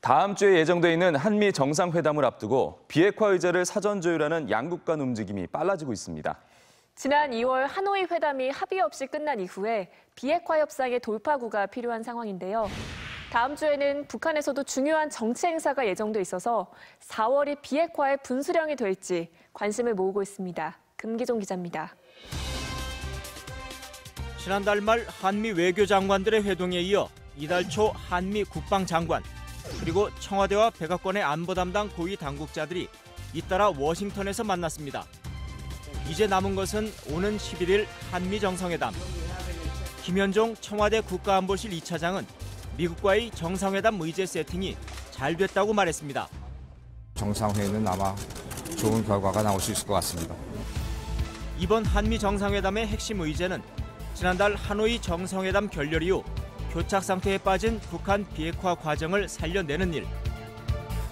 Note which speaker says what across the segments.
Speaker 1: 다음 주에 예정돼 있는 한미 정상회담을 앞두고 비핵화 의제를 사전 조율하는 양국 간 움직임이 빨라지고 있습니다.
Speaker 2: 지난 2월 하노이 회담이 합의 없이 끝난 이후에 비핵화 협상의 돌파구가 필요한 상황인데요. 다음 주에는 북한에서도 중요한 정치 행사가 예정돼 있어서 4월이 비핵화의 분수령이 될지 관심을 모으고 있습니다. 금기종 기자입니다.
Speaker 3: 지난달 말 한미 외교장관들의 회동에 이어 이달 초 한미 국방장관 그리고 청와대와 백악관의 안보 담당 고위 당국자들이 잇따라 워싱턴에서 만났습니다. 이제 남은 것은 오는 11일 한미 정상회담. 김현종 청와대 국가안보실 2차장은 미국과의 정상회담 의제 세팅이 잘 됐다고 말했습니다.
Speaker 4: 정상회의는 아마 좋은 결과가 나올 수 있을 것 같습니다.
Speaker 3: 이번 한미 정상회담의 핵심 의제는 지난달 하노이 정상회담 결렬 이후 교착 상태에 빠진 북한 비핵화 과정을 살려내는 일.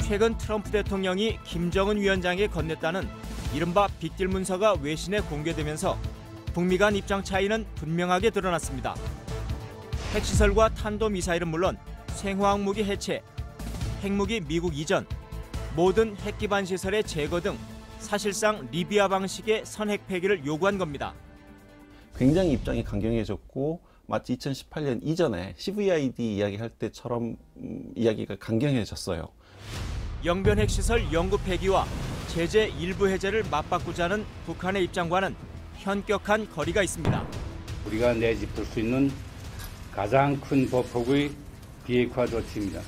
Speaker 3: 최근 트럼프 대통령이 김정은 위원장에게 건넸다는 이른바 빅딜 문서가 외신에 공개되면서 북미 간 입장 차이는 분명하게 드러났습니다. 핵시설과 탄도미사일은 물론 생화학 무기 해체, 핵무기 미국 이전, 모든 핵기반 시설의 제거 등 사실상 리비아 방식의 선핵 폐기를 요구한 겁니다.
Speaker 5: 굉장히 입장이 강경해졌고 마치 2018년 이전에 CVID 이야기할 때처럼 이야기가 강경해졌어요.
Speaker 3: 영변 핵시설 영구 폐기와 제재 일부 해제를 맞바꾸자는 북한의 입장과는 현격한 거리가 있습니다.
Speaker 6: 우리가 내짚을 수 있는 가장 큰 보폭의 비핵화 조치입니다.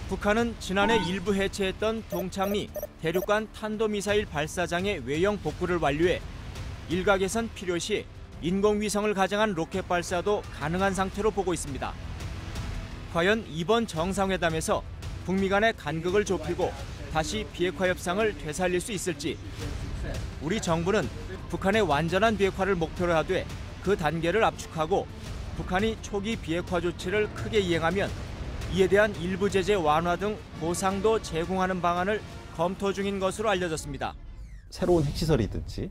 Speaker 3: 북한은 지난해 일부 해체했던 동창리 대륙간 탄도미사일 발사장의 외형 복구를 완료해 일각에선 필요시 인공위성을 가정한 로켓 발사도 가능한 상태로 보고 있습니다. 과연 이번 정상회담에서 북미 간의 간극을 좁히고 다시 비핵화 협상을 되살릴 수 있을지, 우리 정부는 북한의 완전한 비핵화를 목표로 하되 그 단계를 압축하고 북한이 초기 비핵화 조치를 크게 이행하면 이에 대한 일부 제재 완화 등 보상도 제공하는 방안을 검토 중인 것으로 알려졌습니다.
Speaker 5: 새로운 핵시설이든지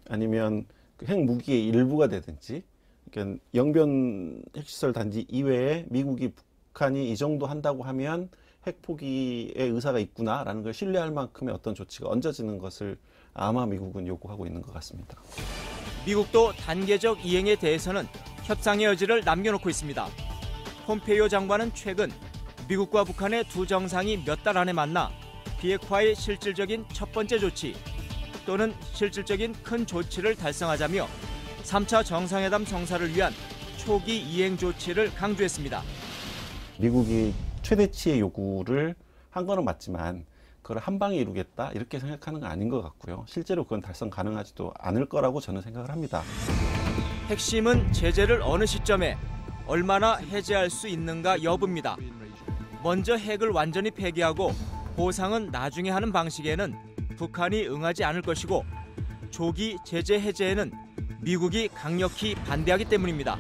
Speaker 5: 아니면 핵무기의 일부가 되든지, 그러니까 영변 핵시설 단지 이외에 미국이 북한이 이 정도 한다고 하면 핵 포기의 의사가 있구나라는 걸 신뢰할 만큼의 어떤 조치가 얹어지는 것을 아마 미국은 요구하고 있는 것 같습니다.
Speaker 3: 미국도 단계적 이행에 대해서는 협상의 여지를 남겨놓고 있습니다. 폼페이오 장관은 최근 미국과 북한의 두 정상이 몇 달 안에 만나 비핵화의 실질적인 첫 번째 조치 또는 실질적인 큰 조치를 달성하자며 3차 정상회담 성사를 위한 초기 이행 조치를 강조했습니다.
Speaker 5: 미국이 최대치의 요구를 한 거는 맞지만 그걸 한 방에 이루겠다 이렇게 생각하는 건 아닌 것 같고요. 실제로 그건 달성 가능하지도 않을 거라고 저는 생각을 합니다.
Speaker 3: 핵심은 제재를 어느 시점에 얼마나 해제할 수 있는가 여부입니다. 먼저 핵을 완전히 폐기하고 보상은 나중에 하는 방식에는 북한이 응하지 않을 것이고 조기 제재 해제에는 미국이 강력히 반대하기 때문입니다.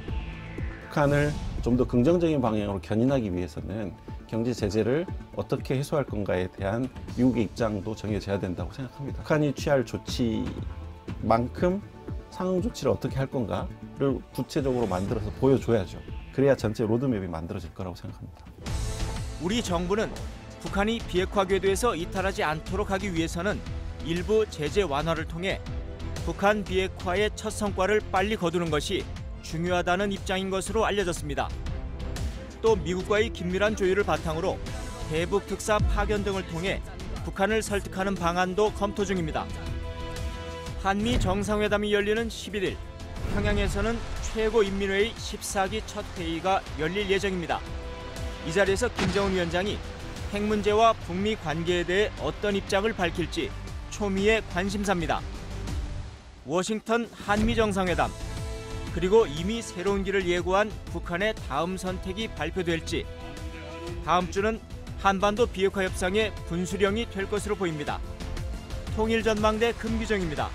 Speaker 5: 북한을 좀 더 긍정적인 방향으로 견인하기 위해서는 경제 제재를 어떻게 해소할 건가에 대한 미국의 입장도 정해져야 된다고 생각합니다. 북한이 취할 조치만큼 상응 조치를 어떻게 할 건가를 구체적으로 만들어서 보여줘야죠. 그래야 전체 로드맵이 만들어질 거라고 생각합니다.
Speaker 3: 우리 정부는 북한이 비핵화 궤도에서 이탈하지 않도록 하기 위해서는 일부 제재 완화를 통해 북한 비핵화의 첫 성과를 빨리 거두는 것이 중요하다는 입장인 것으로 알려졌습니다. 또 미국과의 긴밀한 조율을 바탕으로 대북 특사 파견 등을 통해 북한을 설득하는 방안도 검토 중입니다. 한미 정상회담이 열리는 11일, 평양에서는 최고인민회의 14기 첫 회의가 열릴 예정입니다. 이 자리에서 김정은 위원장이 핵 문제와 북미 관계에 대해 어떤 입장을 밝힐지 초미의 관심사입니다. 워싱턴 한미 정상회담, 그리고 이미 새로운 길을 예고한 북한의 다음 선택이 발표될지, 다음 주는 한반도 비핵화 협상의 분수령이 될 것으로 보입니다. 통일전망대 금기정입니다.